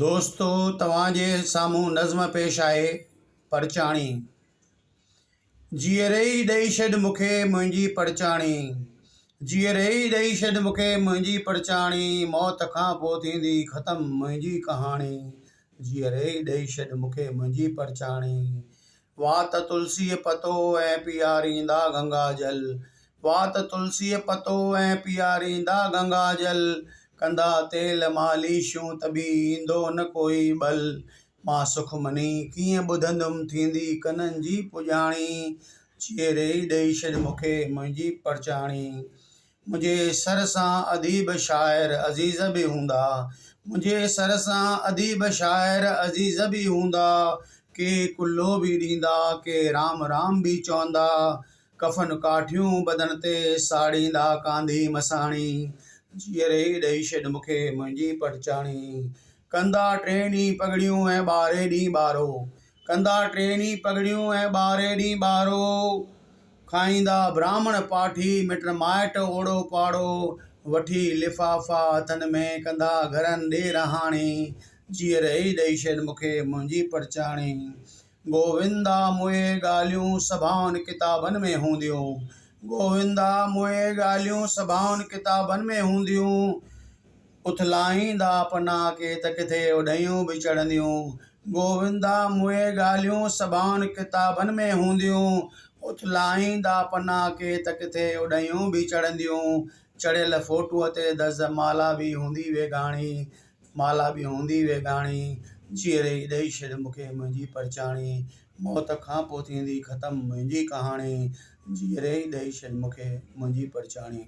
दोस्तो तव्हांजे साम्हूं नज़्म पेश आहे परचाणी। जीअरे ई ॾेई छॾ मूंखे मुंहिंजी परचाणी, जीअरे ई ॾेई छॾ मूंखे मुंहिंजी परचाणी, मौत खां पोइ थींदी ख़तमु मुंहिंजी कहाणी। जीअरे ई ॾेई छॾ मूंखे मुंहिंजी परचाणी। वात तुलसीअ पतो ऐं पीआरींदा गंगा जल, वात तुलसीअ पतो ऐं पीआरींदा गंगा जल, कंदा तेल मालिशूं त बि ईंदो न कोई बल। मां सुखमनी कीअं ॿुधंदुमि थींदी कननि जी पुॼाणी। जीअरे ई ॾेई छॾ मूंखे मुंहिंजी परचाणी। मुंहिंजे सर सां अदीब शाइर अज़ीज़ बि हूंदा, मुंहिंजे सर सां अदीब शाइर अज़ीज़ बि हूंदा, के कुल्लो बि ॾींदा, के राम राम बि चवंदा, कफ़न काठियूं बदन ते साड़ींदा कांधी मसाणी। जीअरे ई ॾेई छॾ मूंखे मुंहिंजी परचाणी। कंदा टे ॾींहं पगड़ियूं ऐं ॿारहें ॾींहुं ॿारो, कंदा टे ॾींहं पगड़ियूं ऐं ॿारहें ॾींहुं ॿारो, खाईंदा ब्राह्मण पाठी मिट माइट ओड़ो पाड़ो, वठी लिफ़ाफ़ा हथनि में कंदा घरनि ॾे रहाणी। जीअरे ई ॾेई छॾ मूंखे मुंहिंजी परचाणी। गोविंदा मुए ॻाल्हियूं सभाउनि किताबनि में हूंदियूं, गोविंदा मुए ॻाल्हियूं सभाउनि किताबनि में हूंदियूं, उथलाईंदा पना के त किथे उॾियूं बि चढ़ंदियूं। गोविंदा मुए ॻाल्हियूं सभाउनि किताबनि में हूंदियूं, उथलाईंदा पना के त किथे उॾियूं बि चढ़ंदियूं। चढ़ियल फोटूअ ते दज़ माला बि हूंदी वेगाणी, माला बि हूंदी वेगाणी। जीअरे ई ॾेई छॾ मूंखे मुंहिंजी परचाणी। मौत खां पोइ थींदी ख़तमु मुंहिंजी कहाणी। जीअरे ई ॾेई छॾ मूंखे मुंहिंजी परचाणी।